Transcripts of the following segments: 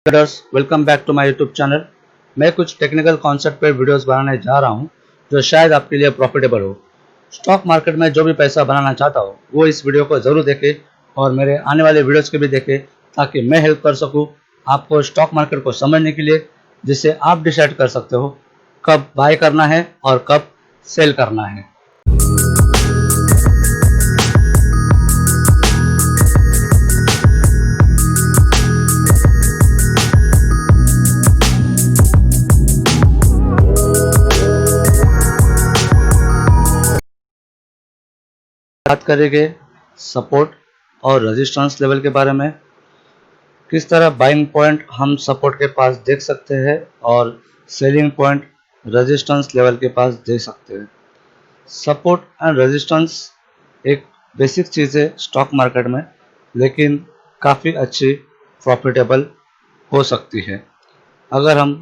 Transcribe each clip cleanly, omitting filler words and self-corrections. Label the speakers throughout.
Speaker 1: Traders welcome back to my YouTube channel. मैं कुछ technical concept पर वीडियोस बनाने जा रहा हूं जो शायद आपके लिए प्रॉफिटेबल हो। स्टॉक मार्केट में जो भी पैसा बनाना चाहता हो वो इस वीडियो को ज़रूर देखे और मेरे आने वाले वीडियोस के भी देखे ताकि मैं हेल्प कर सकूं आपको स्टॉक मार्केट को समझने के लिए, जिससे आप डिसाइड कर सकते हो कब बाय करना है और कब सेल करना है। बात करेंगे सपोर्ट और रेजिस्टेंस लेवल के बारे में, किस तरह बाइंग पॉइंट हम सपोर्ट के पास देख सकते हैं और सेलिंग पॉइंट रेजिस्टेंस लेवल के पास देख सकते हैं। सपोर्ट एंड रेजिस्टेंस एक बेसिक चीज़ है स्टॉक मार्केट में, लेकिन काफ़ी अच्छी प्रॉफिटेबल हो सकती है अगर हम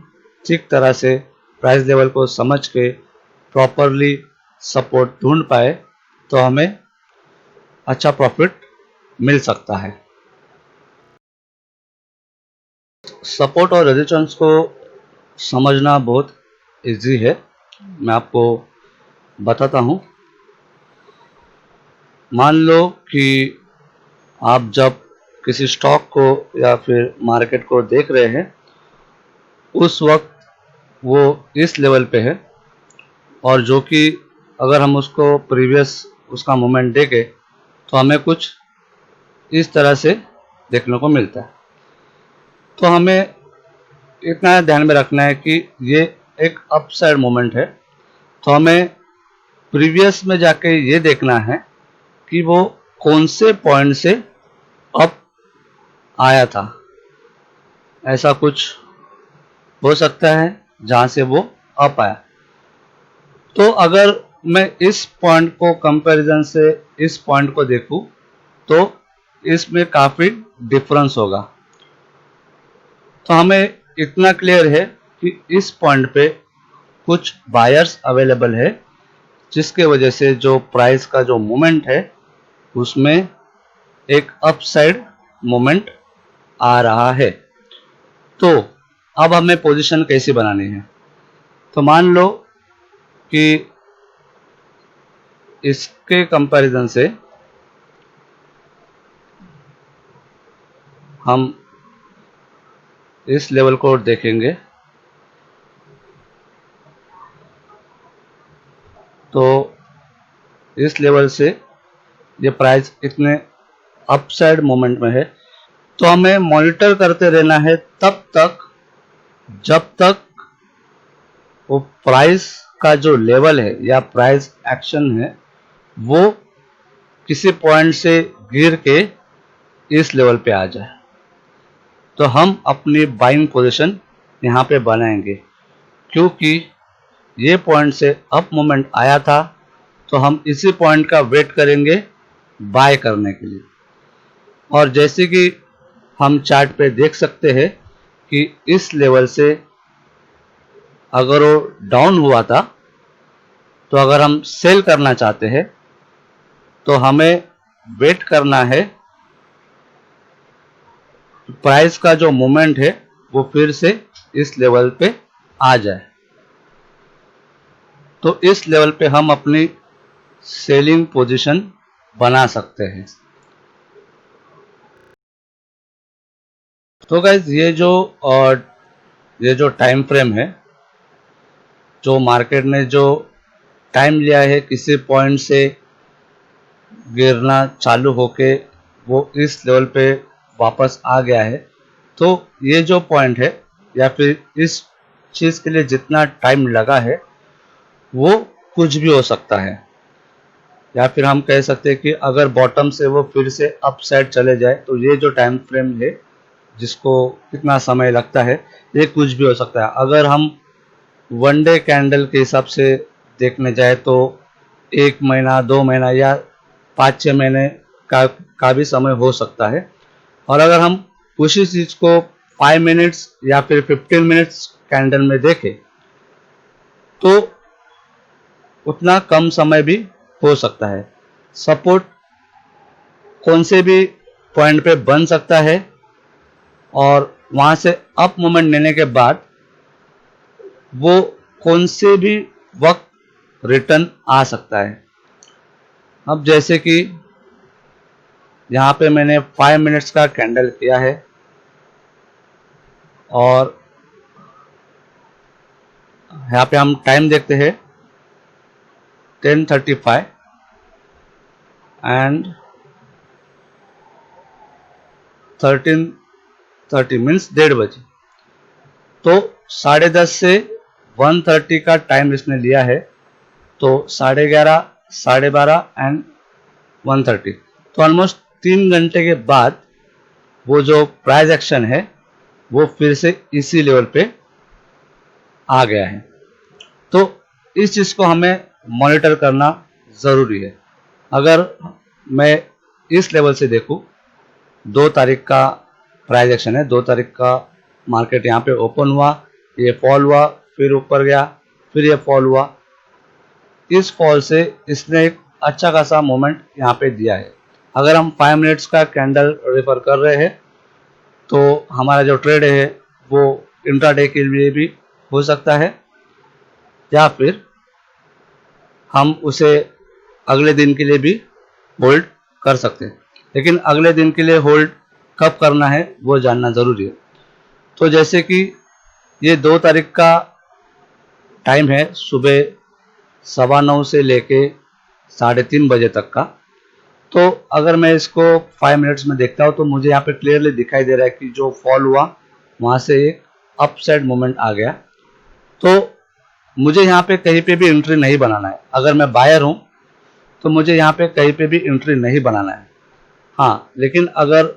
Speaker 1: ठीक तरह से प्राइस लेवल को समझ के प्रॉपरली सपोर्ट ढूंढ पाए तो हमें अच्छा प्रॉफिट मिल सकता है। सपोर्ट और रेजिस्टेंस को समझना बहुत इजी है, मैं आपको बताता हूँ। मान लो कि आप जब किसी स्टॉक को या फिर मार्केट को देख रहे हैं, उस वक्त वो इस लेवल पे है और जो कि अगर हम उसको प्रीवियस उसका मूवमेंट देखें तो हमें कुछ इस तरह से देखने को मिलता है। तो हमें इतना ध्यान में रखना है कि ये एक अपसाइड मूवमेंट है, तो हमें प्रीवियस में जाके ये देखना है कि वो कौन से पॉइंट से अप आया था। ऐसा कुछ हो सकता है जहाँ से वो अप आया। तो अगर मैं इस पॉइंट को कंपैरिजन से इस पॉइंट को देखूं तो इसमें काफ़ी डिफरेंस होगा। तो हमें इतना क्लियर है कि इस पॉइंट पे कुछ बायर्स अवेलेबल है, जिसके वजह से जो प्राइस का जो मूवमेंट है उसमें एक अपसाइड मूवमेंट आ रहा है। तो अब हमें पोजीशन कैसे बनानी है, तो मान लो कि इसके कंपैरिजन से हम इस लेवल को देखेंगे तो इस लेवल से ये प्राइस इतने अपसाइड मोमेंट में है। तो हमें मॉनिटर करते रहना है तब तक जब तक वो प्राइस का जो लेवल है या प्राइस एक्शन है वो किसी पॉइंट से गिर के इस लेवल पे आ जाए, तो हम अपनी बाइंग पोजीशन यहाँ पे बनाएंगे। क्योंकि ये पॉइंट से अप मोमेंट आया था तो हम इसी पॉइंट का वेट करेंगे बाय करने के लिए। और जैसे कि हम चार्ट पे देख सकते हैं कि इस लेवल से अगर वो डाउन हुआ था तो अगर हम सेल करना चाहते हैं तो हमें वेट करना है प्राइस का जो मूवमेंट है वो फिर से इस लेवल पे आ जाए। तो इस लेवल पे हम अपनी सेलिंग पोजीशन बना सकते हैं। तो गाइज ये जो टाइम फ्रेम है, जो मार्केट ने जो टाइम लिया है किसी पॉइंट से गिरना चालू होके वो इस लेवल पे वापस आ गया है, तो ये जो पॉइंट है या फिर इस चीज़ के लिए जितना टाइम लगा है वो कुछ भी हो सकता है। या फिर हम कह सकते हैं कि अगर बॉटम से वो फिर से अप साइड चले जाए तो ये जो टाइम फ्रेम है जिसको कितना समय लगता है ये कुछ भी हो सकता है। अगर हम वन डे कैंडल के हिसाब से देखने जाए तो 1 महीना 2 महीना या 5-6 महीने का भी समय हो सकता है। और अगर हम उसी चीज़ को 5 मिनट्स या फिर 15 मिनट्स कैंडल में देखें तो उतना कम समय भी हो सकता है। सपोर्ट कौन से भी पॉइंट पे बन सकता है और वहाँ से अप मोमेंट लेने के बाद वो कौन से भी वक्त रिटर्न आ सकता है। अब जैसे कि यहाँ पे मैंने 5 मिनट्स का कैंडल किया है और यहाँ पे हम टाइम देखते हैं 10:35 एंड 13:30 मीन्स 1:30 बजे। तो 10:30 से 1:30 का टाइम इसने लिया है, तो 11:30, 12:30 एंड 1:30, तो ऑलमोस्ट 3 घंटे के बाद वो जो प्राइस एक्शन है वो फिर से इसी लेवल पे आ गया है। तो इस चीज़ को हमें मॉनिटर करना ज़रूरी है। अगर मैं इस लेवल से देखूं, 2 तारीख का प्राइस एक्शन है, 2 तारीख का मार्केट यहाँ पे ओपन हुआ, ये फॉल हुआ, फिर ऊपर गया, फिर ये फॉल हुआ। इस फॉल से इसने एक अच्छा खासा मोमेंट यहाँ पे दिया है। अगर हम 5 मिनट्स का कैंडल रेफर कर रहे हैं तो हमारा जो ट्रेड है वो इंट्राडे के लिए भी हो सकता है, या फिर हम उसे अगले दिन के लिए भी होल्ड कर सकते हैं। लेकिन अगले दिन के लिए होल्ड कब करना है वो जानना ज़रूरी है। तो जैसे कि ये 2 तारीख का टाइम है, सुबह 9:15 से लेके 3:30 बजे तक का। तो अगर मैं इसको 5 मिनट्स में देखता हूँ तो मुझे यहाँ पे क्लियरली दिखाई दे रहा है कि जो फॉल हुआ वहाँ से एक अपसाइड मूवमेंट आ गया। तो मुझे यहाँ पे कहीं पे भी एंट्री नहीं बनाना है। अगर मैं बायर हूँ तो मुझे यहाँ पे कहीं पे भी एंट्री नहीं बनाना है। हाँ, लेकिन अगर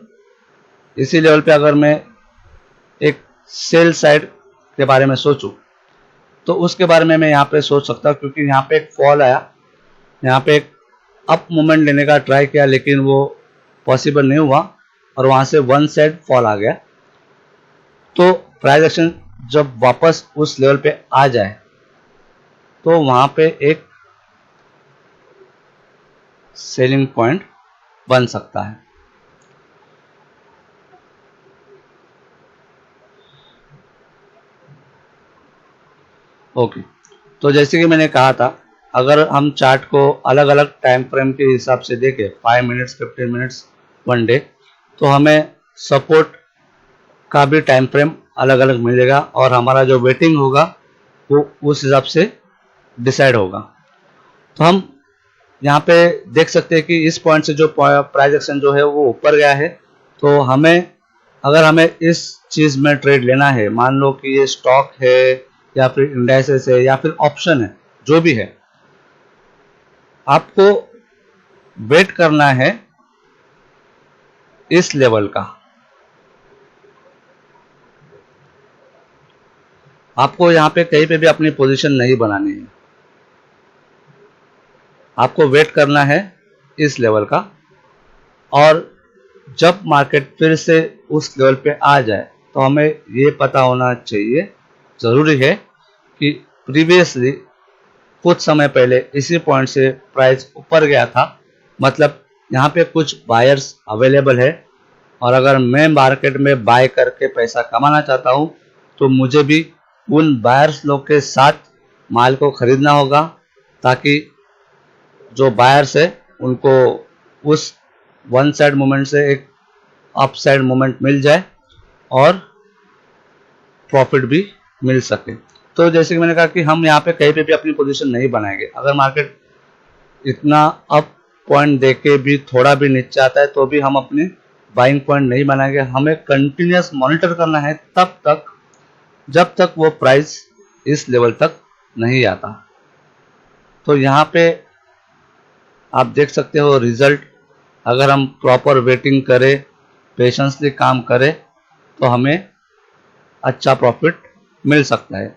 Speaker 1: इसी लेवल पे अगर मैं एक सेल साइड के बारे में सोचूं तो उसके बारे में मैं यहाँ पे सोच सकता हूँ, क्योंकि यहाँ पे एक फॉल आया, यहाँ पे एक अप मूवमेंट लेने का ट्राई किया लेकिन वो पॉसिबल नहीं हुआ और वहाँ से वन साइड फॉल आ गया। तो प्राइस एक्शन जब वापस उस लेवल पे आ जाए तो वहाँ पे एक सेलिंग पॉइंट बन सकता है। ओके, तो जैसे कि मैंने कहा था, अगर हम चार्ट को अलग अलग टाइम फ्रेम के हिसाब से देखें, 5 मिनट्स, 15 मिनट्स, 1 डे, तो हमें सपोर्ट का भी टाइम फ्रेम अलग अलग मिलेगा और हमारा जो वेटिंग होगा वो उस हिसाब से डिसाइड होगा। तो हम यहाँ पे देख सकते हैं कि इस पॉइंट से जो प्राइस एक्शन जो है वो ऊपर गया है, तो अगर हमें इस चीज़ में ट्रेड लेना है, मान लो कि ये स्टॉक है या फिर इंडाइसेस है या फिर ऑप्शन है, जो भी है, आपको वेट करना है इस लेवल का। आपको यहाँ पे कहीं पे भी अपनी पोजीशन नहीं बनानी है, आपको वेट करना है इस लेवल का। और जब मार्केट फिर से उस लेवल पे आ जाए तो हमें ये पता होना चाहिए, ज़रूरी है कि प्रीवियसली कुछ समय पहले इसी पॉइंट से प्राइस ऊपर गया था, मतलब यहाँ पे कुछ बायर्स अवेलेबल है और अगर मैं मार्केट में बाय करके पैसा कमाना चाहता हूँ तो मुझे भी उन बायर्स लोग के साथ माल को खरीदना होगा, ताकि जो बायर्स है उनको उस वन साइड मूवमेंट से एक अप साइड मूवमेंट मिल जाए और प्रॉफिट भी मिल सके। तो जैसे कि मैंने कहा कि हम यहाँ पे कहीं पे भी अपनी पोजीशन नहीं बनाएंगे। अगर मार्केट इतना अप पॉइंट देके भी थोड़ा भी नीचे आता है तो भी हम अपने बाइंग पॉइंट नहीं बनाएंगे। हमें कंटिन्यूस मॉनिटर करना है तब तक जब तक वो प्राइस इस लेवल तक नहीं आता। तो यहाँ पे आप देख सकते हो रिजल्ट। अगर हम प्रॉपर वेटिंग करें, पेशेंसली काम करें तो हमें अच्छा प्रॉफिट मिल सकता है।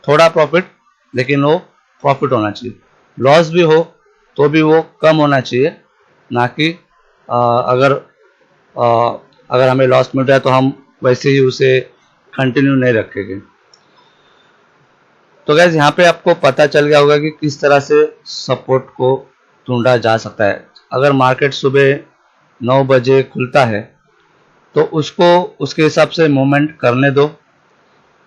Speaker 1: थोड़ा प्रॉफिट, लेकिन वो प्रॉफिट होना चाहिए। लॉस भी हो तो भी वो कम होना चाहिए, ना कि अगर हमें लॉस मिल रहा है तो हम वैसे ही उसे कंटिन्यू नहीं रखेंगे। तो गाइस, यहाँ पे आपको पता चल गया होगा कि किस तरह से सपोर्ट को ढूंढा जा सकता है। अगर मार्केट सुबह 9 बजे खुलता है तो उसको उसके हिसाब से मूवमेंट करने दो।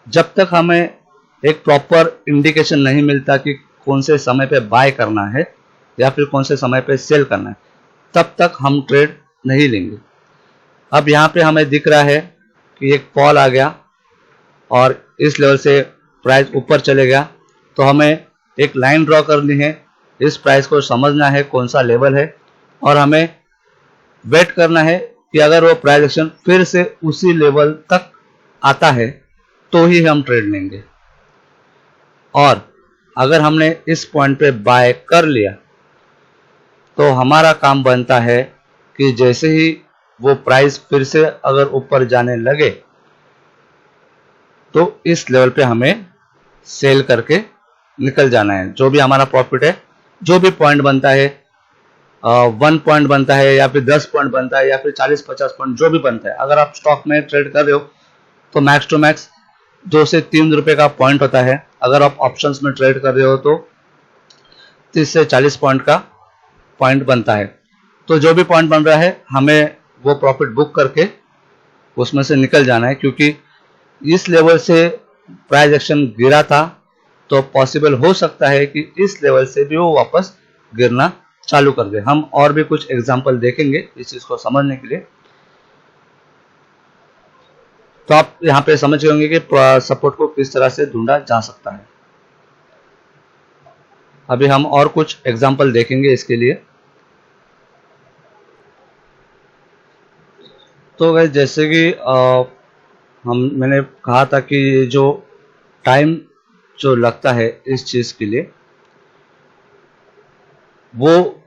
Speaker 1: जब तक हमें एक प्रॉपर इंडिकेशन नहीं मिलता कि कौन से समय पे बाय करना है या फिर कौन से समय पे सेल करना है, तब तक हम ट्रेड नहीं लेंगे। अब यहाँ पे हमें दिख रहा है कि एक फॉल आ गया और इस लेवल से प्राइस ऊपर चले गया, तो हमें एक लाइन ड्रॉ करनी है, इस प्राइस को समझना है कौन सा लेवल है और हमें वेट करना है कि अगर वो प्राइस एक्शन फिर से उसी लेवल तक आता है तो ही हम ट्रेड लेंगे। और अगर हमने इस पॉइंट पे बाय कर लिया तो हमारा काम बनता है कि जैसे ही वो प्राइस फिर से अगर ऊपर जाने लगे तो इस लेवल पे हमें सेल करके निकल जाना है। जो भी हमारा प्रॉफिट है, जो भी पॉइंट बनता है, 1 पॉइंट बनता है या फिर 10 पॉइंट बनता है या फिर 40-50 पॉइंट जो भी बनता है, अगर आप स्टॉक में ट्रेड कर रहे हो तो मैक्स टू मैक्स 2 से 3 रुपए का पॉइंट होता है। अगर आप ऑप्शंस में ट्रेड कर रहे हो तो 30 से 40 पॉइंट का पॉइंट बनता है। तो जो भी पॉइंट बन रहा है हमें वो प्रॉफिट बुक करके उसमें से निकल जाना है, क्योंकि इस लेवल से प्राइस एक्शन गिरा था तो पॉसिबल हो सकता है कि इस लेवल से भी वो वापस गिरना चालू कर दे। हम और भी कुछ एग्जांपल देखेंगे इस चीज को समझने के लिए। तो आप यहाँ पे समझ गए होंगे कि सपोर्ट को किस तरह से ढूंढा जा सकता है। अभी हम और कुछ एग्जांपल देखेंगे इसके लिए। तो गाइस, जैसे कि मैंने कहा था कि ये जो टाइम जो लगता है इस चीज के लिए, वो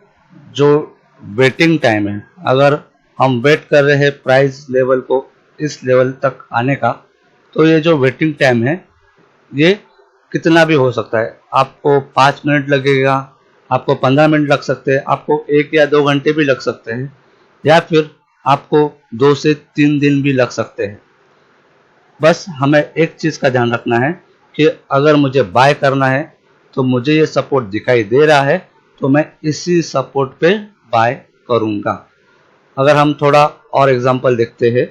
Speaker 1: जो वेटिंग टाइम है, अगर हम वेट कर रहे हैं प्राइस लेवल को इस लेवल तक आने का, तो ये जो वेटिंग टाइम है ये कितना भी हो सकता है। आपको 5 मिनट लगेगा, आपको 15 मिनट लग सकते हैं, आपको 1 या 2 घंटे भी लग सकते हैं, या फिर आपको 2 से 3 दिन भी लग सकते हैं। बस हमें एक चीज का ध्यान रखना है कि अगर मुझे बाय करना है तो मुझे ये सपोर्ट दिखाई दे रहा है तो मैं इसी सपोर्ट पे बाय करूंगा। अगर हम थोड़ा और एग्जांपल देखते हैं,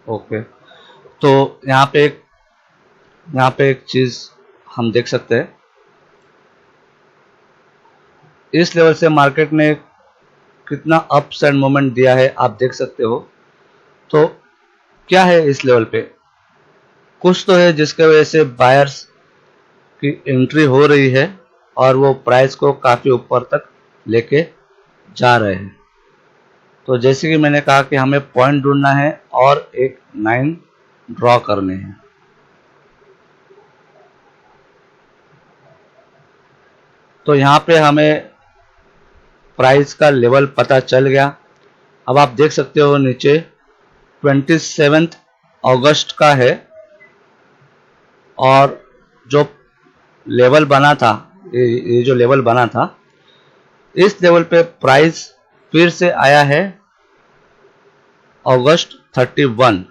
Speaker 1: ओके, तो यहाँ पे एक चीज हम देख सकते हैं। इस लेवल से मार्केट ने कितना अप्स एंड मोमेंट दिया है आप देख सकते हो। तो क्या है इस लेवल पे, कुछ तो है जिसके वजह से बायर्स की एंट्री हो रही है और वो प्राइस को काफी ऊपर तक लेके जा रहे हैं। तो जैसे कि मैंने कहा कि हमें पॉइंट ढूंढना है और एक लाइन ड्रॉ करने हैं। तो यहाँ पे हमें प्राइस का लेवल पता चल गया। अब आप देख सकते हो नीचे 27 अगस्त का है और जो लेवल बना था, ये जो लेवल बना था, इस लेवल पे प्राइस फिर से आया है अगस्त 31।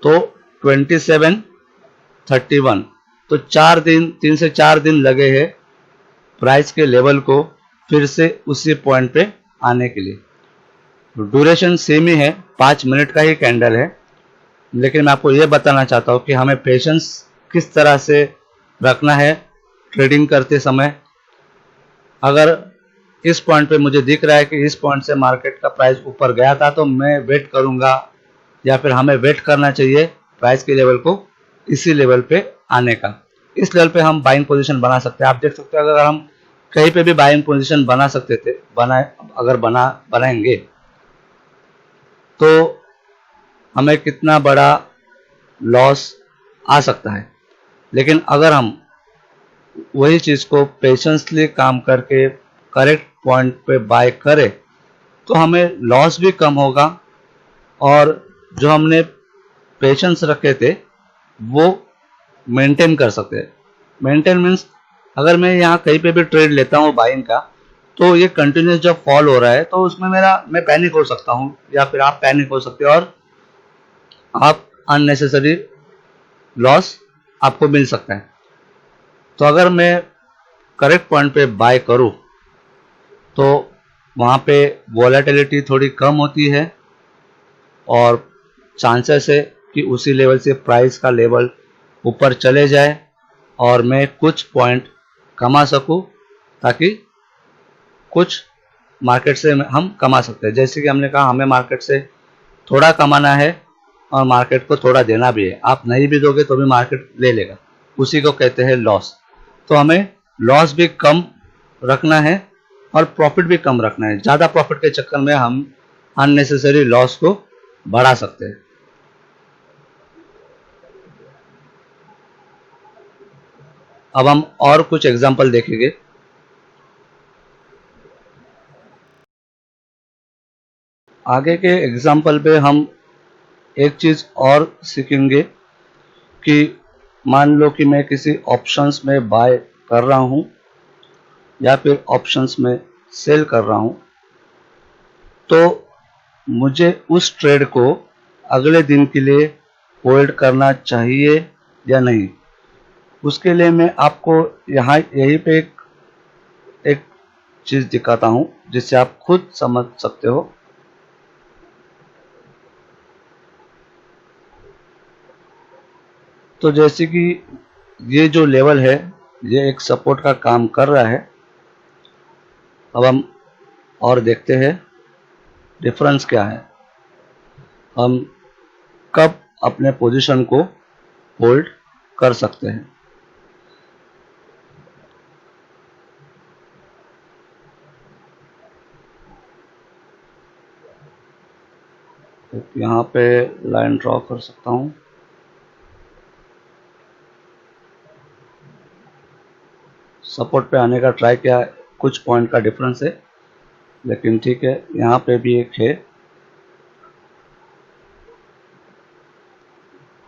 Speaker 1: तो 27, 31, तो 3 से 4 दिन लगे हैं प्राइस के लेवल को फिर से उसी पॉइंट पे आने के लिए। ड्यूरेशन सेम ही है, 5 मिनट का ही कैंडल है, लेकिन मैं आपको यह बताना चाहता हूं कि हमें पेशेंस किस तरह से रखना है ट्रेडिंग करते समय। अगर इस पॉइंट पे मुझे दिख रहा है कि इस पॉइंट से मार्केट का प्राइस ऊपर गया था तो मैं वेट करूंगा, या फिर हमें वेट करना चाहिए प्राइस के लेवल को इसी लेवल पे आने का। इस लेवल पे हम बाइंग पोजीशन बना सकते हैं। आप देख सकते हैं अगर हम कहीं पे भी बाइंग पोजीशन बना सकते थे, बनाएंगे तो हमें कितना बड़ा लॉस आ सकता है। लेकिन अगर हम वही चीज को पेशेंसली काम करके करेक्ट पॉइंट पे बाय करें तो हमें लॉस भी कम होगा और जो हमने पेशेंस रखे थे वो मेंटेन कर सकते हैं। मेंटेन मीन्स अगर मैं यहाँ कहीं पे भी ट्रेड लेता हूँ बाइंग का, तो ये कंटिन्यूस जब फॉल हो रहा है तो उसमें मैं पैनिक हो सकता हूँ या फिर आप पैनिक हो सकते हो और आप अननेसेसरी लॉस आपको मिल सकता है। तो अगर मैं करेक्ट पॉइंट पे बाय करूं तो वहाँ पे वॉलेटिलिटी थोड़ी कम होती है और चांसेस है कि उसी लेवल से प्राइस का लेवल ऊपर चले जाए और मैं कुछ पॉइंट कमा सकूं, ताकि कुछ मार्केट से हम कमा सकते हैं। जैसे कि हमने कहा, हमें मार्केट से थोड़ा कमाना है और मार्केट को थोड़ा देना भी है। आप नहीं भी दोगे तो भी मार्केट ले लेगा, उसी को कहते हैं लॉस। तो हमें लॉस भी कम रखना है और प्रॉफिट भी कम रखना है। ज़्यादा प्रॉफिट के चक्कर में हम अननेसेसरी लॉस को बढ़ा सकते हैं। अब हम और कुछ एग्जांपल देखेंगे। आगे के एग्जांपल पे हम एक चीज़ और सीखेंगे कि मान लो कि मैं किसी ऑप्शंस में बाय कर रहा हूं या फिर ऑप्शंस में सेल कर रहा हूं, तो मुझे उस ट्रेड को अगले दिन के लिए होल्ड करना चाहिए या नहीं। उसके लिए मैं आपको यहाँ यहीं पे एक चीज़ दिखाता हूँ जिससे आप खुद समझ सकते हो। तो जैसे कि ये जो लेवल है, ये एक सपोर्ट का काम कर रहा है। अब हम और देखते हैं डिफरेंस क्या है, हम कब अपने पोजीशन को होल्ड कर सकते हैं। तो यहाँ पे लाइन ड्रॉ कर सकता हूँ। सपोर्ट पे आने का ट्राई किया, कुछ पॉइंट का डिफरेंस है, लेकिन ठीक है। यहाँ पे भी एक है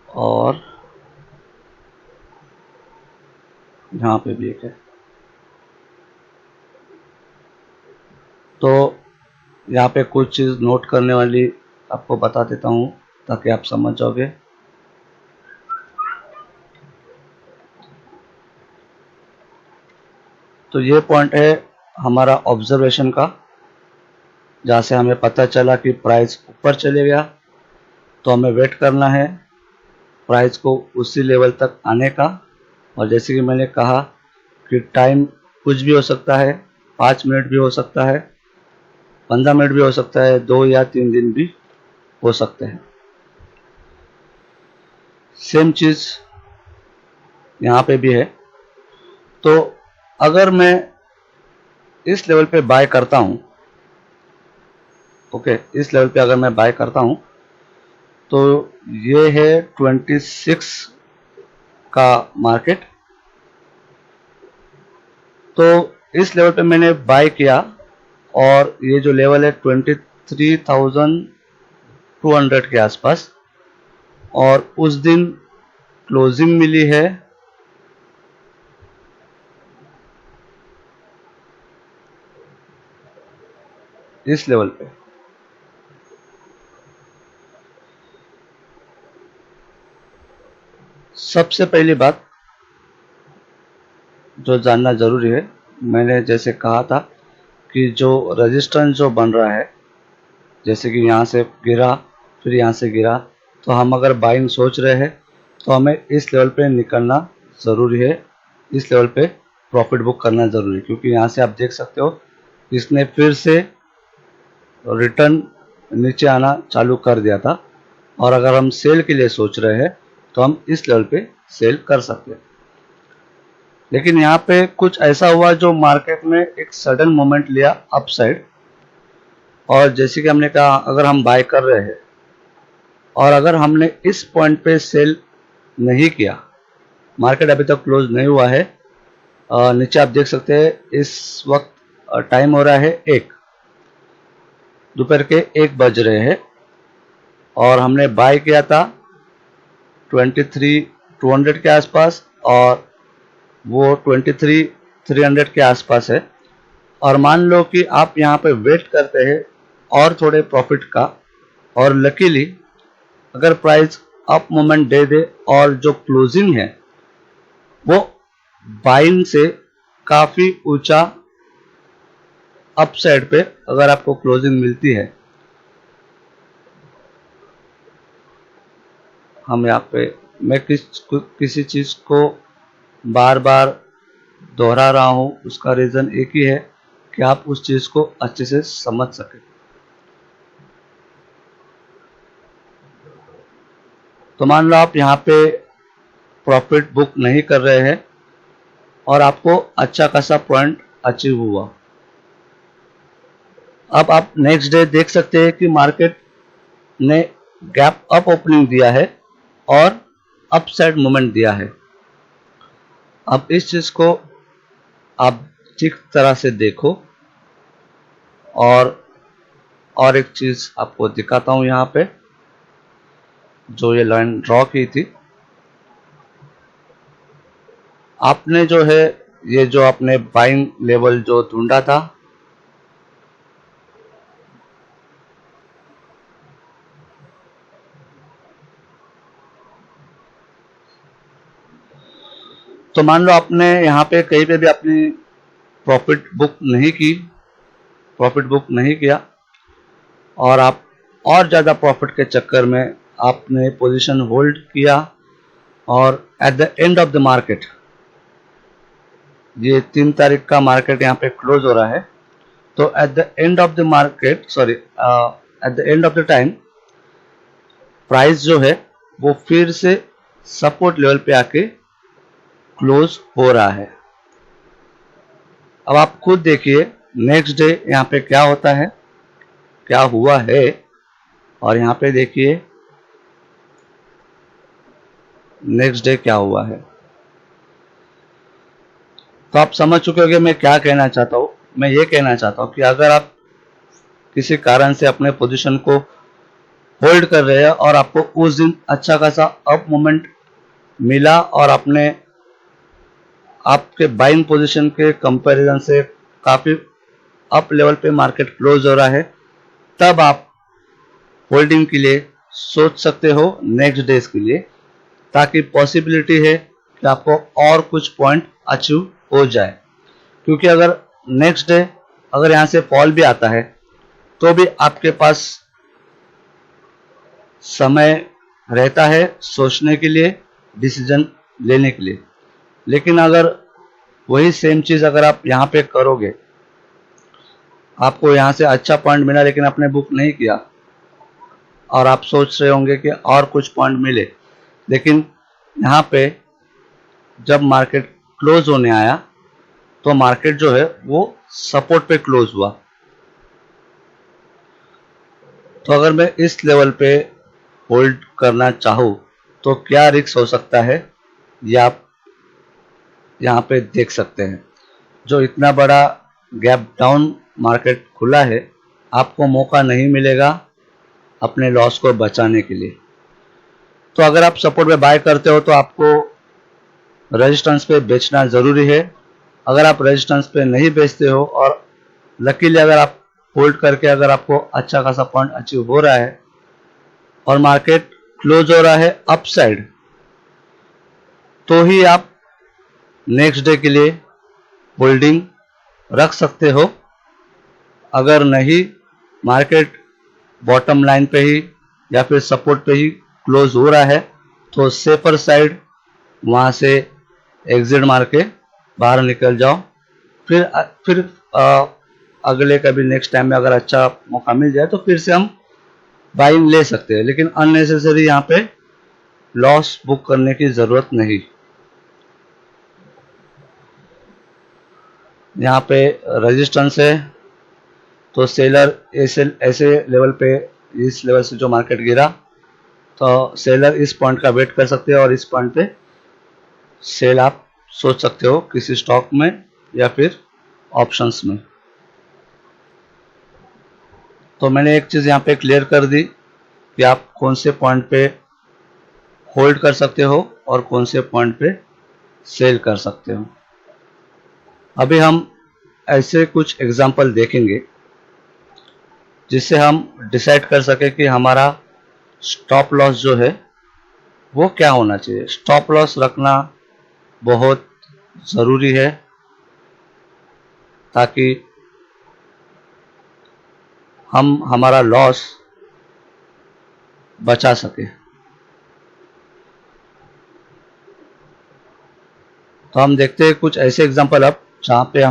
Speaker 1: और यहाँ पे भी एक है। तो यहाँ पे कुछ चीज़ नोट करने वाली आपको बता देता हूँ ताकि आप समझ जाओगे। तो ये पॉइंट है हमारा ऑब्जर्वेशन का, जहाँ से हमें पता चला कि प्राइस ऊपर चले गया, तो हमें वेट करना है प्राइस को उसी लेवल तक आने का। और जैसे कि मैंने कहा कि टाइम कुछ भी हो सकता है, 5 मिनट भी हो सकता है, 15 मिनट भी हो सकता है, 2 या 3 दिन भी हो सकते हैं। सेम चीज़ यहाँ पे भी है। तो अगर मैं इस लेवल पे बाय करता हूँ, ओके, इस लेवल पे अगर मैं बाय करता हूँ, तो ये है 26 का मार्केट। तो इस लेवल पे मैंने बाय किया और ये जो लेवल है 23,200 के आसपास, और उस दिन क्लोजिंग मिली है इस लेवल पे। सबसे पहली बात जो जानना जरूरी है, मैंने जैसे कहा था कि जो रेजिस्टेंस जो बन रहा है, जैसे कि यहाँ से गिरा फिर यहाँ से गिरा, तो हम अगर बाइंग सोच रहे हैं तो हमें इस लेवल पे निकलना ज़रूरी है, इस लेवल पे प्रॉफिट बुक करना ज़रूरी है। क्योंकि यहाँ से आप देख सकते हो इसने फिर से रिटर्न नीचे आना चालू कर दिया था, और अगर हम सेल के लिए सोच रहे हैं तो हम इस लेवल पे सेल कर सकते हैं। लेकिन यहाँ पे कुछ ऐसा हुआ जो मार्केट में एक सडन मोमेंट लिया अपसाइड, और जैसे कि हमने कहा अगर हम बाय कर रहे हैं और अगर हमने इस पॉइंट पे सेल नहीं किया, मार्केट अभी तक क्लोज नहीं हुआ है, नीचे आप देख सकते हैं इस वक्त टाइम हो रहा है 1 दोपहर के 1 बज रहे हैं, और हमने बाय किया था 23,200 के आसपास और वो 23,300 के आसपास है। और मान लो कि आप यहाँ पे वेट करते हैं और थोड़े प्रॉफिट का, और लकीली अगर प्राइस अप मोमेंट दे दे और जो क्लोजिंग है वो बाइंग से काफी ऊंचा अपसाइड पे अगर आपको क्लोजिंग मिलती है, हम यहाँ पे मैं किसी चीज को बार बार दोहरा रहा हूं, उसका रीजन एक ही है कि आप उस चीज को अच्छे से समझ सके। तो मान लो आप यहाँ पे प्रॉफिट बुक नहीं कर रहे हैं और आपको अच्छा खासा पॉइंट अचीव हुआ। अब आप नेक्स्ट डे देख सकते हैं कि मार्केट ने गैप अप ओपनिंग दिया है और अपसाइड मूवमेंट दिया है। अब इस चीज को आप ठीक तरह से देखो और एक चीज आपको दिखाता हूं, यहाँ पे जो ये लाइन ड्रॉ की थी, आपने जो है ये जो आपने बाइंग लेवल जो ढूंढा था, तो मान लो आपने यहाँ पे कहीं पे भी अपनी प्रॉफिट बुक नहीं किया और आप और ज़्यादा प्रॉफिट के चक्कर में आपने पोजीशन होल्ड किया और at the end of the market, ये 3 तारीख का मार्केट यहाँ पे क्लोज हो रहा है, तो at the end of the market at the end of the time price जो है वो फिर से सपोर्ट लेवल पे आके क्लोज हो रहा है। अब आप खुद देखिए नेक्स्ट डे यहाँ पे क्या होता है, क्या हुआ है, और यहाँ पे देखिए नेक्स्ट डे क्या हुआ है। तो आप समझ चुके होंगे मैं क्या कहना चाहता हूँ। मैं ये कहना चाहता हूँ कि अगर आप किसी कारण से अपने पोजीशन को होल्ड कर रहे हैं और आपको उस दिन अच्छा खासा अप मोमेंट मिला और आपने आपके बाइंग पोजीशन के कंपैरिजन से काफी अप लेवल पे मार्केट क्लोज हो रहा है, तब आप होल्डिंग के लिए सोच सकते हो नेक्स्ट डेज के लिए, ताकि पॉसिबिलिटी है कि आपको और कुछ पॉइंट अचीव हो जाए। क्योंकि अगर नेक्स्ट डे अगर यहाँ से फॉल भी आता है तो भी आपके पास समय रहता है सोचने के लिए, डिसीजन लेने के लिए। लेकिन अगर वही सेम चीज अगर आप यहाँ पे करोगे, आपको यहाँ से अच्छा पॉइंट मिला लेकिन आपने बुक नहीं किया और आप सोच रहे होंगे कि और कुछ पॉइंट मिले, लेकिन यहाँ पे जब मार्केट क्लोज होने आया तो मार्केट जो है वो सपोर्ट पे क्लोज हुआ। तो अगर मैं इस लेवल पे होल्ड करना चाहूँ तो क्या रिस्क हो सकता है, ये आप यहाँ पे देख सकते हैं। जो इतना बड़ा गैप डाउन मार्केट खुला है, आपको मौका नहीं मिलेगा अपने लॉस को बचाने के लिए। तो अगर आप सपोर्ट पे बाय करते हो तो आपको रेजिस्टेंस पे बेचना जरूरी है। अगर आप रेजिस्टेंस पे नहीं बेचते हो और लकीली अगर आप होल्ड करके अगर आपको अच्छा खासा पॉइंट अचीव हो रहा है और मार्केट क्लोज हो रहा है अपसाइड, तो ही आप नेक्स्ट डे के लिए होल्डिंग रख सकते हो। अगर नहीं, मार्केट बॉटम लाइन पे ही या फिर सपोर्ट पे ही क्लोज हो रहा है तो सेफर साइड वहां से एग्जिट मार के बाहर निकल जाओ। फिर अगले कभी नेक्स्ट टाइम में अगर अच्छा मौका मिल जाए तो फिर से हम बाइंग ले सकते हैं, लेकिन अननेसेसरी यहाँ पे लॉस बुक करने की जरूरत नहीं। यहाँ पे रेजिस्टेंस है तो सेलर ऐसे लेवल पे, इस लेवल से जो मार्केट गिरा तो सेलर इस पॉइंट का वेट कर सकते हैं और इस पॉइंट पे सेल आप सोच सकते हो किसी स्टॉक में या फिर ऑप्शंस में। तो मैंने एक चीज यहाँ पे क्लियर कर दी कि आप कौन से पॉइंट पे होल्ड कर सकते हो और कौन से पॉइंट पे सेल कर सकते हो। अभी हम ऐसे कुछ एग्जांपल देखेंगे जिससे हम डिसाइड कर सके कि हमारा स्टॉप लॉस जो है वो क्या होना चाहिए। स्टॉप लॉस रखना बहुत ज़रूरी है ताकि हम हमारा लॉस बचा सके। तो हम देखते हैं कुछ ऐसे एग्जांपल अब जहाँ पे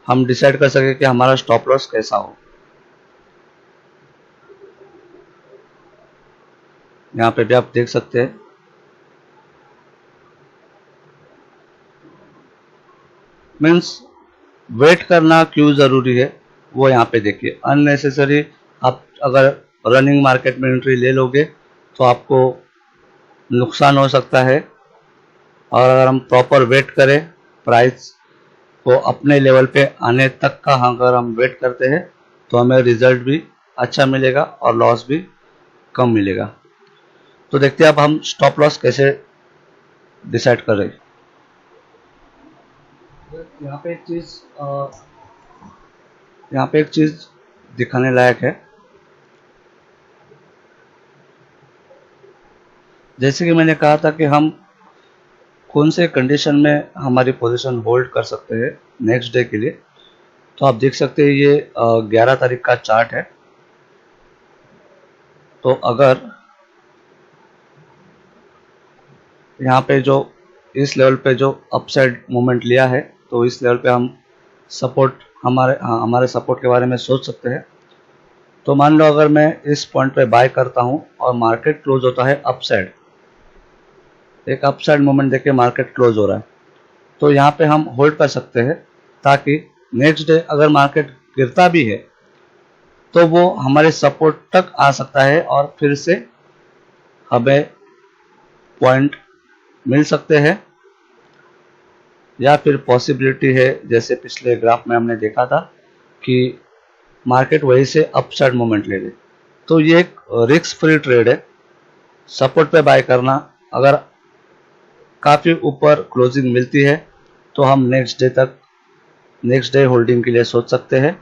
Speaker 1: हम डिसाइड कर सके कि हमारा स्टॉप लॉस कैसा हो। यहाँ पे भी आप देख सकते हैं मीन्स वेट करना क्यों ज़रूरी है वो यहाँ पे देखिए। अननेसेसरी आप अगर रनिंग मार्केट में एंट्री ले लोगे तो आपको नुकसान हो सकता है, और अगर हम प्रॉपर वेट करें प्राइस को अपने लेवल पे आने तक का अगर हम वेट करते हैं तो हमें रिजल्ट भी अच्छा मिलेगा और लॉस भी कम मिलेगा। तो देखते हैं अब हम स्टॉप लॉस कैसे डिसाइड कर रहे हैं। यहाँ पे एक चीज़ दिखाने लायक है। जैसे कि मैंने कहा था कि हम कौन से कंडीशन में हमारी पोजीशन होल्ड कर सकते हैं नेक्स्ट डे के लिए। तो आप देख सकते हैं ये 11 तारीख का चार्ट है। तो अगर यहाँ पे जो इस लेवल पे जो अपसाइड मूवमेंट लिया है तो इस लेवल पे हम सपोर्ट हमारे सपोर्ट के बारे में सोच सकते हैं। तो मान लो अगर मैं इस पॉइंट पे बाय करता हूँ और मार्केट क्लोज होता है अपसाइड, एक अपसाइड मूवमेंट देके मार्केट क्लोज हो रहा है, तो यहाँ पे हम होल्ड कर सकते हैं ताकि नेक्स्ट डे अगर मार्केट गिरता भी है तो वो हमारे सपोर्ट तक आ सकता है और फिर से हमें पॉइंट मिल सकते हैं, या फिर पॉसिबिलिटी है जैसे पिछले ग्राफ में हमने देखा था कि मार्केट वहीं से अपसाइड मूवमेंट ले ले। तो ये एक रिस्क फ्री ट्रेड है। सपोर्ट पे बाय करना, अगर काफ़ी ऊपर क्लोजिंग मिलती है तो हम नेक्स्ट डे होल्डिंग के लिए सोच सकते हैं,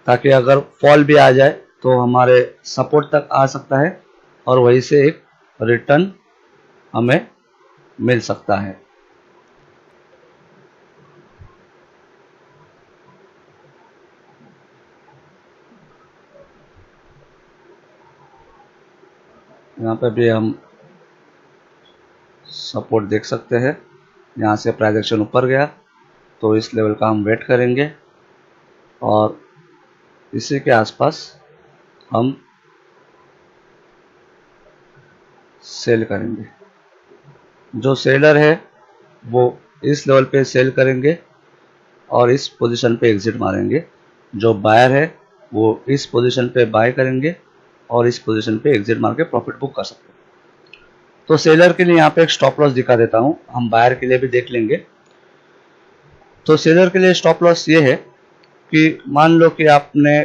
Speaker 1: ताकि अगर फॉल भी आ जाए तो हमारे सपोर्ट तक आ सकता है और वहीं से एक रिटर्न हमें मिल सकता है। यहाँ पे भी हम सपोर्ट देख सकते हैं। यहाँ से प्राइस एक्शन ऊपर गया तो इस लेवल का हम वेट करेंगे और इसी के आसपास हम सेल करेंगे। जो सेलर है वो इस लेवल पे सेल करेंगे और इस पोजीशन पे एग्जिट मारेंगे। जो बायर है वो इस पोजीशन पे बाय करेंगे और इस पोजीशन पे एग्जिट मार के प्रॉफिट बुक कर सकते हैं। तो सेलर के लिए यहाँ पे एक स्टॉप लॉस दिखा देता हूँ, हम बायर के लिए भी देख लेंगे। तो सेलर के लिए स्टॉप लॉस ये है कि मान लो कि आपने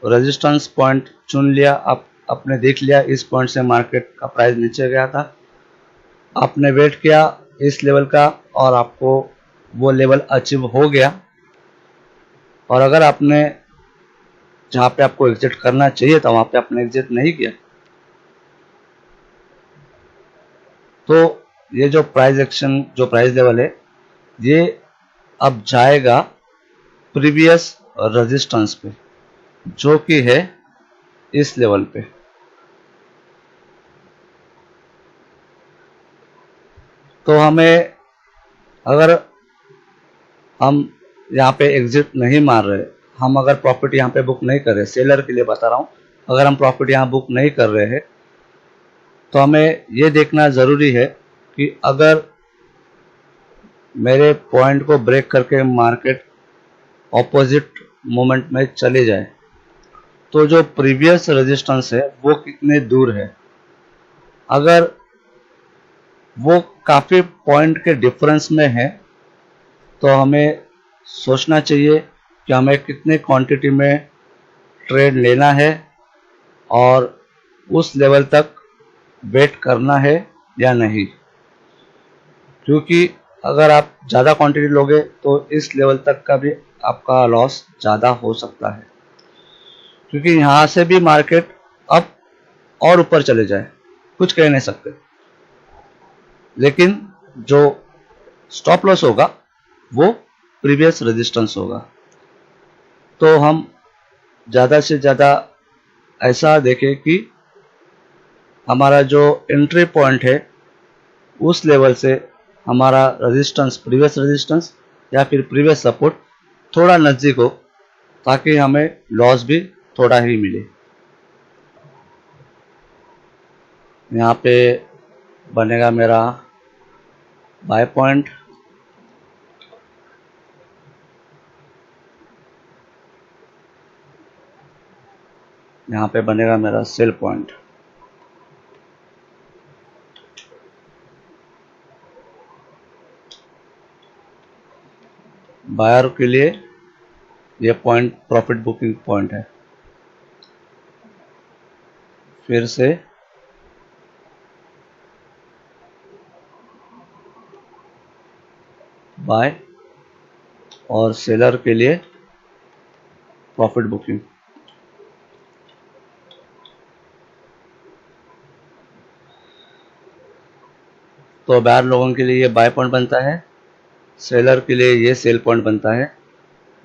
Speaker 1: रेजिस्टेंस पॉइंट चुन लिया, आपने देख लिया इस पॉइंट से मार्केट का प्राइस नीचे गया था, आपने वेट किया इस लेवल का और आपको वो लेवल अचीव हो गया, और अगर आपने जहाँ पे आपको एग्जिट करना चाहिए था वहाँ पे आपने एग्जिट नहीं किया, तो ये जो प्राइस लेवल है ये अब जाएगा प्रीवियस रेजिस्टेंस पे, जो कि है इस लेवल पे। तो हमें, अगर हम यहाँ पे एग्जिट नहीं मार रहे, हम अगर प्रॉफिट यहाँ पे बुक नहीं कर रहे, सेलर के लिए बता रहा हूँ, अगर हम प्रॉफिट यहाँ बुक नहीं कर रहे हैं तो हमें ये देखना ज़रूरी है कि अगर मेरे पॉइंट को ब्रेक करके मार्केट ऑपोजिट मोमेंट में चले जाए तो जो प्रीवियस रेजिस्टेंस है वो कितने दूर है। अगर वो काफ़ी पॉइंट के डिफरेंस में है तो हमें सोचना चाहिए कि हमें कितने क्वांटिटी में ट्रेड लेना है और उस लेवल तक वेट करना है या नहीं, क्योंकि अगर आप ज़्यादा क्वांटिटी लोगे तो इस लेवल तक का भी आपका लॉस ज़्यादा हो सकता है, क्योंकि यहाँ से भी मार्केट अप और ऊपर चले जाए, कुछ कह नहीं सकते। लेकिन जो स्टॉप लॉस होगा वो प्रीवियस रेजिस्टेंस होगा। तो हम ज़्यादा से ज़्यादा ऐसा देखें कि हमारा जो एंट्री पॉइंट है उस लेवल से हमारा रेजिस्टेंस, प्रीवियस रेजिस्टेंस या फिर प्रीवियस सपोर्ट थोड़ा नज़दीक हो, ताकि हमें लॉस भी थोड़ा ही मिले। यहाँ पे बनेगा मेरा बाय पॉइंट, यहाँ पे बनेगा मेरा सेल पॉइंट। बायर के लिए ये पॉइंट प्रॉफिट बुकिंग पॉइंट है। फिर से बाय और सेलर के लिए प्रॉफिट बुकिंग। तो बायर लोगों के लिए ये बाय पॉइंट बनता है, सेलर के लिए ये सेल पॉइंट बनता है।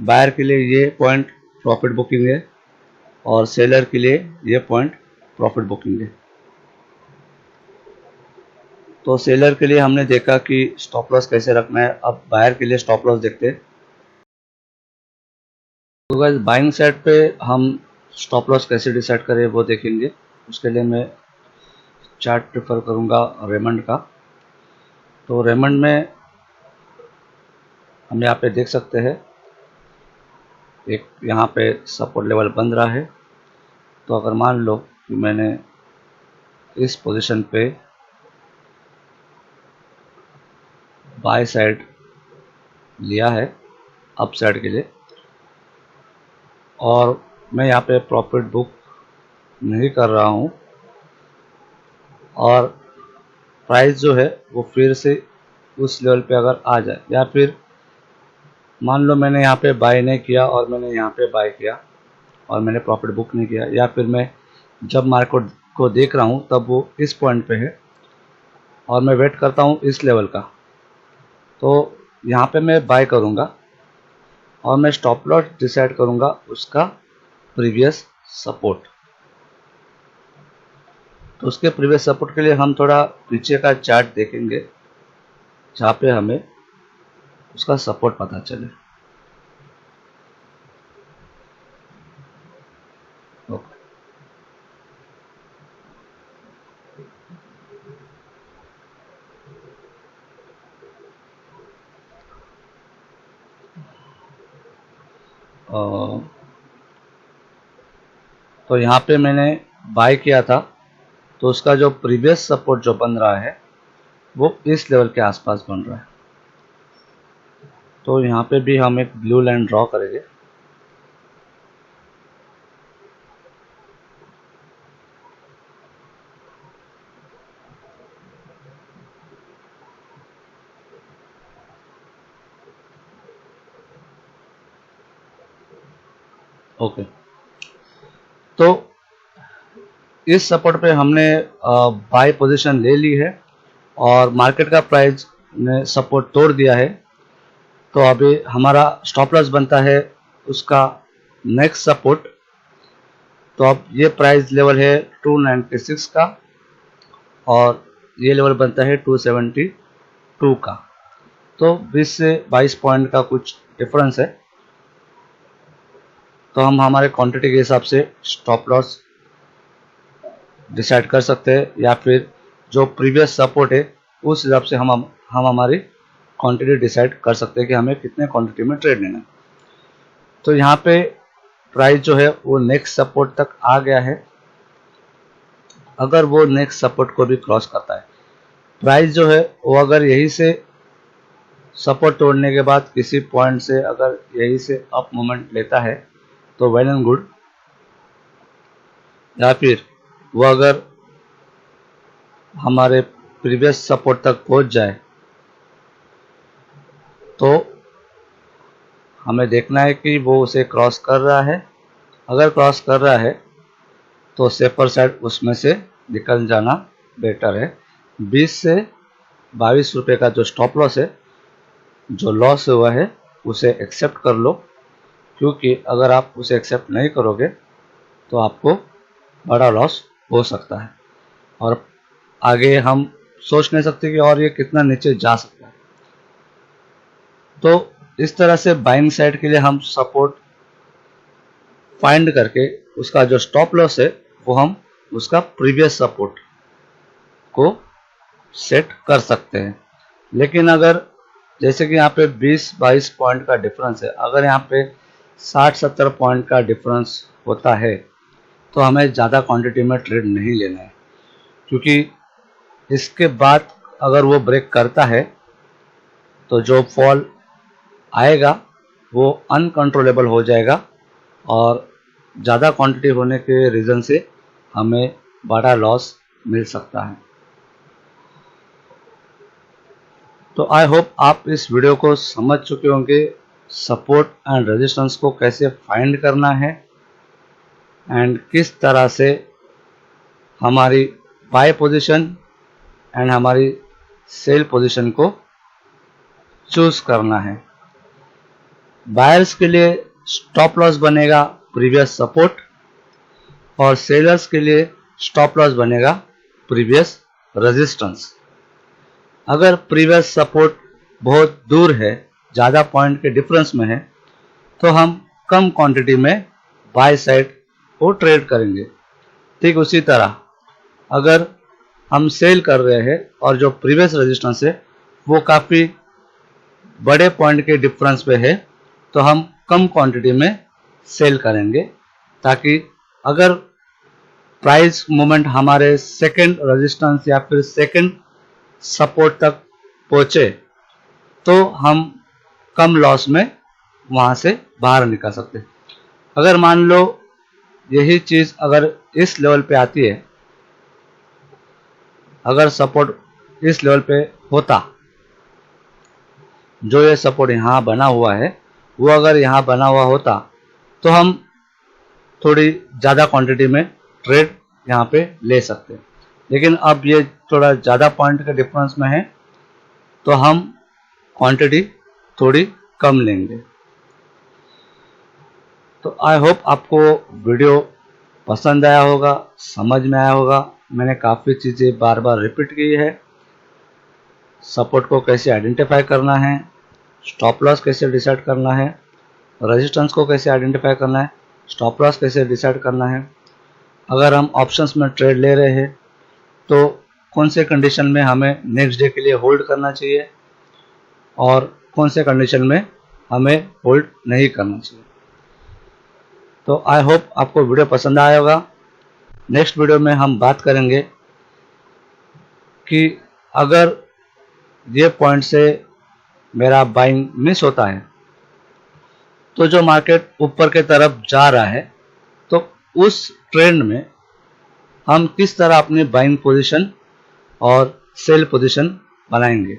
Speaker 1: बायर के लिए ये पॉइंट प्रॉफिट बुकिंग है और सेलर के लिए ये पॉइंट प्रॉफिट बुकिंग है। तो सेलर के लिए हमने देखा कि स्टॉप लॉस कैसे रखना है। अब बायर के लिए स्टॉप लॉस देखते हैं। तो गाइस, बाइंग साइड पे हम स्टॉप लॉस कैसे डिसाइड करें वो देखेंगे। उसके लिए मैं चार्ट प्रेफर करूँगा रेमंड का। तो रेमंड में हम यहाँ पे देख सकते हैं एक यहाँ पे सपोर्ट लेवल बन रहा है। तो अगर मान लो कि मैंने इस पोजीशन पे बाय साइड लिया है अप साइड के लिए, और मैं यहाँ पे प्रॉफिट बुक नहीं कर रहा हूँ, और प्राइस जो है वो फिर से उस लेवल पे अगर आ जाए, या फिर मान लो मैंने यहाँ पे बाय नहीं किया और मैंने यहाँ पे बाय किया और मैंने प्रॉफिट बुक नहीं किया, या फिर मैं जब मार्केट को देख रहा हूँ तब वो इस पॉइंट पे है और मैं वेट करता हूँ इस लेवल का, तो यहाँ पे मैं बाय करूँगा और मैं स्टॉप लॉस डिसाइड करूँगा उसका प्रीवियस सपोर्ट। तो उसके प्रीवियस सपोर्ट के लिए हम थोड़ा पीछे का चार्ट देखेंगे जहाँ पे हमें उसका सपोर्ट पता चले। ओके, तो यहाँ पे मैंने बाय किया था, तो उसका जो प्रीवियस सपोर्ट जो बन रहा है वो इस लेवल के आसपास बन रहा है। तो यहाँ पे भी हम एक ब्लू लाइन ड्रॉ करेंगे। ओके, तो इस सपोर्ट पे हमने बाय पोजीशन ले ली है और मार्केट का प्राइस ने सपोर्ट तोड़ दिया है। तो अभी हमारा स्टॉप लॉस बनता है उसका नेक्स्ट सपोर्ट। तो अब ये प्राइस लेवल है 296 का और ये लेवल बनता है 272 का। तो 20 से 22 पॉइंट का कुछ डिफरेंस है। तो हम हमारे क्वांटिटी के हिसाब से स्टॉप लॉस डिसाइड कर सकते हैं, या फिर जो प्रीवियस सपोर्ट है उस हिसाब से हम हमारी क्वांटिटी डिसाइड कर सकते हैं कि हमें कितने क्वांटिटी में ट्रेड लेना है। तो यहाँ पे प्राइस जो है वो नेक्स्ट सपोर्ट तक आ गया है। अगर वो नेक्स्ट सपोर्ट को भी क्रॉस करता है, प्राइस जो है वो अगर यही से सपोर्ट तोड़ने के बाद किसी पॉइंट से अगर यही से अप मूवमेंट लेता है तो वेल एंड गुड, या फिर वो अगर हमारे प्रीवियस सपोर्ट तक पहुंच जाए तो हमें देखना है कि वो उसे क्रॉस कर रहा है। अगर क्रॉस कर रहा है तो सेफर साइड उसमें से निकल जाना बेटर है। 20 से ₹22 का जो स्टॉप लॉस है, जो लॉस हुआ है, उसे एक्सेप्ट कर लो, क्योंकि अगर आप उसे एक्सेप्ट नहीं करोगे तो आपको बड़ा लॉस हो सकता है और आगे हम सोच नहीं सकते कि और ये कितना नीचे जा सकता है। तो इस तरह से बाइंग साइड के लिए हम सपोर्ट फाइंड करके उसका जो स्टॉप लॉस है वो हम उसका प्रीवियस सपोर्ट को सेट कर सकते हैं। लेकिन अगर जैसे कि यहाँ पे 20-22 पॉइंट का डिफरेंस है, अगर यहाँ पे 60-70 पॉइंट का डिफरेंस होता है तो हमें ज़्यादा क्वांटिटी में ट्रेड नहीं लेना है, क्योंकि इसके बाद अगर वो ब्रेक करता है तो जो फॉल आएगा वो अनकंट्रोलेबल हो जाएगा और ज़्यादा क्वांटिटी होने के रीज़न से हमें बड़ा लॉस मिल सकता है। तो आई होप आप इस वीडियो को समझ चुके होंगे, सपोर्ट एंड रेजिस्टेंस को कैसे फाइंड करना है एंड किस तरह से हमारी बाय पोजीशन एंड हमारी सेल पोजीशन को चूज करना है। बायर्स के लिए स्टॉप लॉस बनेगा प्रीवियस सपोर्ट और सेलर्स के लिए स्टॉप लॉस बनेगा प्रीवियस रेजिस्टेंस। अगर प्रीवियस सपोर्ट बहुत दूर है, ज़्यादा पॉइंट के डिफरेंस में है, तो हम कम क्वांटिटी में बाय साइड को ट्रेड करेंगे। ठीक उसी तरह अगर हम सेल कर रहे हैं और जो प्रीवियस रेजिस्टेंस है वो काफ़ी बड़े पॉइंट के डिफरेंस पे है, तो हम कम क्वांटिटी में सेल करेंगे, ताकि अगर प्राइस मूवमेंट हमारे सेकंड रेजिस्टेंस या फिर सेकंड सपोर्ट तक पहुंचे तो हम कम लॉस में वहां से बाहर निकल सकते हैं। अगर मान लो यही चीज़ अगर इस लेवल पे आती है, अगर सपोर्ट इस लेवल पे होता, जो ये सपोर्ट यहाँ बना हुआ है वो अगर यहाँ बना हुआ होता तो हम थोड़ी ज़्यादा क्वांटिटी में ट्रेड यहाँ पे ले सकते हैं। लेकिन अब ये थोड़ा ज़्यादा पॉइंट के डिफरेंस में है तो हम क्वांटिटी थोड़ी कम लेंगे। तो आई होप आपको वीडियो पसंद आया होगा, समझ में आया होगा। मैंने काफ़ी चीज़ें बार बार रिपीट की है। सपोर्ट को कैसे आइडेंटिफाई करना है, स्टॉप लॉस कैसे डिसाइड करना है, रेजिस्टेंस को कैसे आइडेंटिफाई करना है, स्टॉप लॉस कैसे डिसाइड करना है। अगर हम ऑप्शंस में ट्रेड ले रहे हैं तो कौन से कंडीशन में हमें नेक्स्ट डे के लिए होल्ड करना चाहिए और कौन से कंडीशन में हमें होल्ड नहीं करना चाहिए। तो आई होप आपको वीडियो पसंद आया होगा। नेक्स्ट वीडियो में हम बात करेंगे कि अगर ये पॉइंट से मेरा बाइंग मिस होता है तो जो मार्केट ऊपर के तरफ जा रहा है तो उस ट्रेंड में हम किस तरह अपनी बाइंग पोजीशन और सेल पोजीशन बनाएंगे,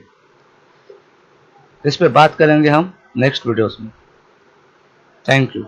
Speaker 1: इस पे बात करेंगे हम नेक्स्ट वीडियोस में। Thank you.